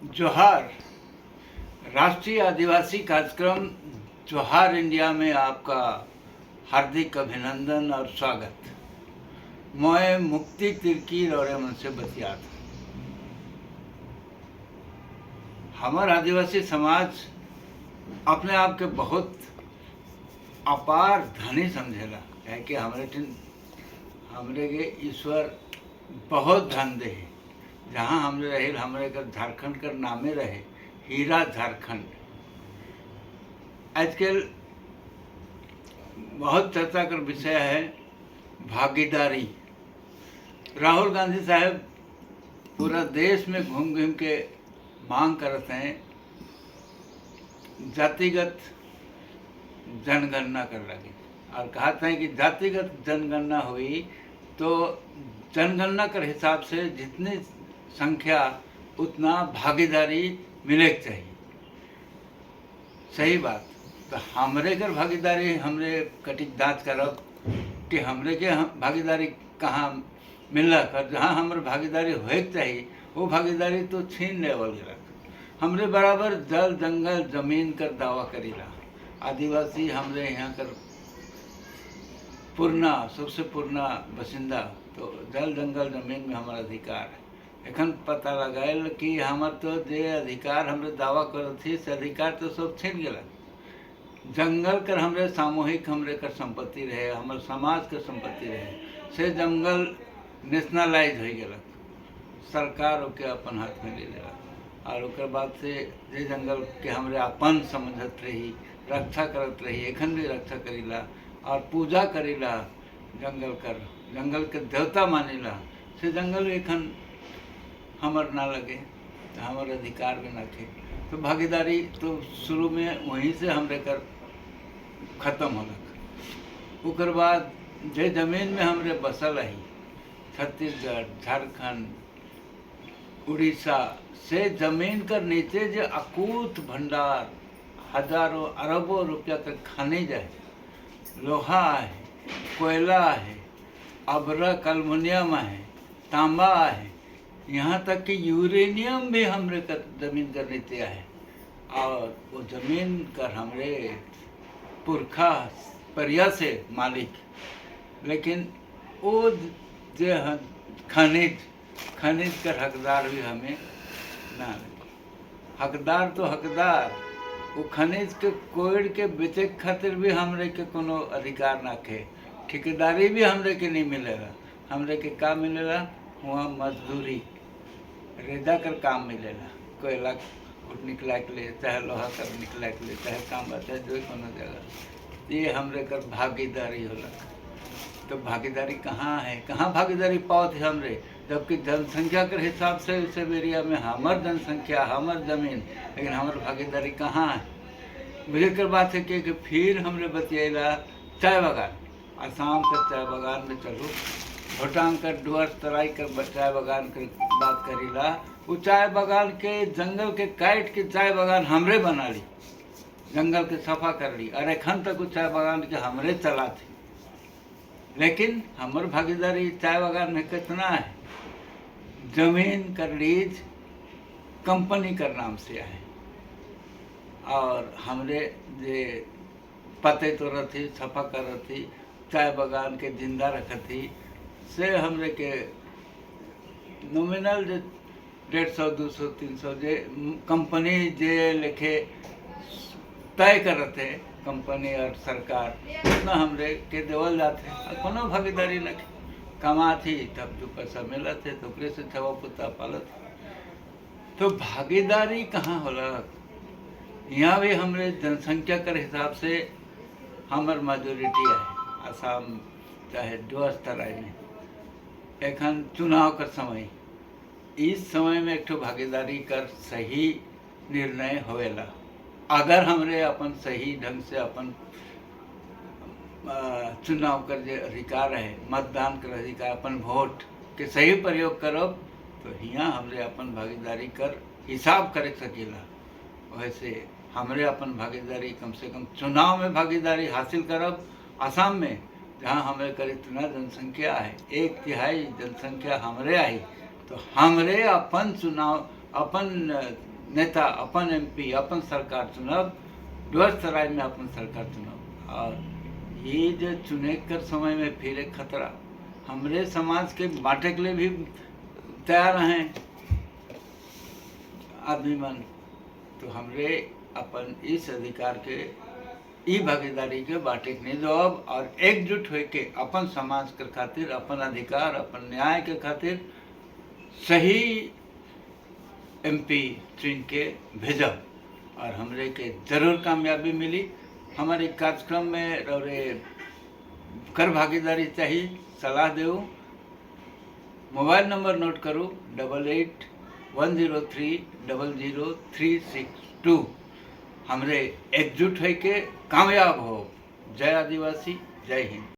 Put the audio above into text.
जोहार। राष्ट्रीय आदिवासी कार्यक्रम जोहार इंडिया में आपका हार्दिक अभिनंदन और स्वागत। मैं मुक्ति तिर्की और मन से बतियात। हमार आदिवासी समाज अपने आप के बहुत अपार धनी समझेला है कि हमरे के ईश्वर बहुत धन दे। जहाँ हमरे रहे हमरे का झारखंड का नामे रहे हीरा झारखंड। आजकल बहुत चर्चा कर विषय है भागीदारी। राहुल गांधी साहब पूरा देश में घूम घूम के मांग करते हैं जातिगत जनगणना कर लगे और कहते हैं कि जातिगत जनगणना हुई तो जनगणना के हिसाब से जितनी संख्या उतना भागीदारी मिले चाहिए। सही बात। तो हमरे कर भागीदारी हमरे कटिक जांच करब कि हमरे के भागीदारी कहाँ मिलला कर। जहाँ हमारे भागीदारी होए चाहिए वो भागीदारी तो छीन लेवल गया। हमरे बराबर जल जंगल जमीन कर दावा करीला। आदिवासी हमरे यहाँ कर सबसे पूर्णा बसिंदा। तो जल जंगल जमीन में हमारा अधिकार है। एखन पता लगायल कि हमार तो जे अधिकार हमरे दावा करत थी से अधिकार तो सब छीन गया। जंगल कर हमरे सामूहिक हमरे कर संपत्ति रहे, हमारे समाज कर संपत्ति रहे से जंगल नेशनलाइज हो गया। सरकार ओके अपन हाथ में ले लेला और ओकर बाद से जे जंगल के हमरे अपन समझत रही, रक्षा करत रही, एखन भी रक्षा करीला और पूजा करीला। जंगल के देवता मानीला से जंगल एखन हमर ना लगे तो हमारे अधिकार भी ना थे। तो भागीदारी तो शुरू में वहीं से हमरे कर खत्म होलक। उकर बाद जे जमीन में हमरे बसल रही छत्तीसगढ़, झारखंड, उड़ीसा से जमीन कर नीचे जो अकूत भंडार हजारों अरबों रुपया का खनिज है, लोहा है, कोयला है, अभ्रक अल्मुनियम है, तांबा है, यहाँ तक कि यूरेनियम भी हमरे कर जमीन कर नीचे है। और वो जमीन कर हमरे पुरखा परिया से मालिक। लेकिन वो जो खनिज कर हकदार भी हमें ना लगे। हकदार तो हकदार वो खनिज के कोयड़ के बेचे खातिर भी हमरे के कोनो अधिकार ना खे। ठेकेदारी भी हमरे के नहीं मिलेगा। हमरे के का मिलेगा वहाँ मजदूरी रेदा कर काम मिलेला। कोयला निकला के लिए चाहे लोहा कर निकला के लिए चाहे काम चाहे जो कोनो जगह ये हमरे कर भागीदारी होला। तो भागीदारी कहाँ है, कहाँ भागीदारी पाओ थे हमरे, जबकि जनसंख्या के हिसाब से इस एरिया में हमार जनसंख्या हमार जमीन, लेकिन हमार भागीदारी कहाँ है। मुझे कर बात है कि फिर हमरे बतियाला चाय बागान। आसाम का चाय बागान में चलो, भूटान का डुअर तराई कर चाय बागान की बात करीला। वो चाय बागान के जंगल के काट के चाय बागान हमरे बना ली, जंगल के सफा कर ली और एखन तक वो चाय बागान के हमरे चला थी। लेकिन हमार भागीदारी चाय बागान में कितना है, जमीन कर लीज कंपनी कर नाम से है और हमरे जे पते तो रही सफा कर रही चाय बागान के जिंदा रखती से हमरे के नॉमिनल जे 150, 200, 300 जे कंपनी जे लेखे तय करते कंपनी और सरकार उतना हमरे के देवल जाते और कोनो भागीदारी न कमा थी। तब जो पैसा मिला थे तो ओकरे से छवा पुता पालत। तो भागीदारी कहाँ होला। यहाँ भी हमरे जनसंख्या के हिसाब से हमार मेजोरिटी है। आसाम चाहे डुअर तराई में एखन चुनाव कर समय, इस समय में एक ठो भागीदारी कर सही निर्णय होवेला। अगर हमरे अपन सही ढंग से अपन चुनाव कर जे अधिकार है, मतदान कर अधिकार, अपन वोट के सही प्रयोग करब तो यहाँ हमरे अपन भागीदारी कर हिसाब करे सकेला। वैसे हमरे अपन भागीदारी कम से कम चुनाव में भागीदारी हासिल करब। आसाम में जहाँ हमारे कर इतना जनसंख्या है, 1/3 जनसंख्या हमरे आई तो हमरे अपन चुनाव अपन नेता, अपन एमपी, अपन सरकार चुनब, बेगूसराय में अपन सरकार चुनब। और ये जो चुने कर समय में फिर एक खतरा हमरे समाज के बांटे के लिए भी तैयार हैं आदमी मन। तो हमरे अपन इस अधिकार के ई भागीदारी के बांटे के नहीं दो और एकजुट होके अपन समाज के खातिर, अपन अधिकार, अपन न्याय के खातिर सही एमपी चुन के भेजब और हमरे के जरूर कामयाबी मिली। हमारे कार्यक्रम में रौरे कर भागीदारी चाहिए, सलाह दे। मोबाइल नंबर नोट करो 8810300362। हमरे एकजुट है के कामयाब हो। जय आदिवासी, जय हिंद।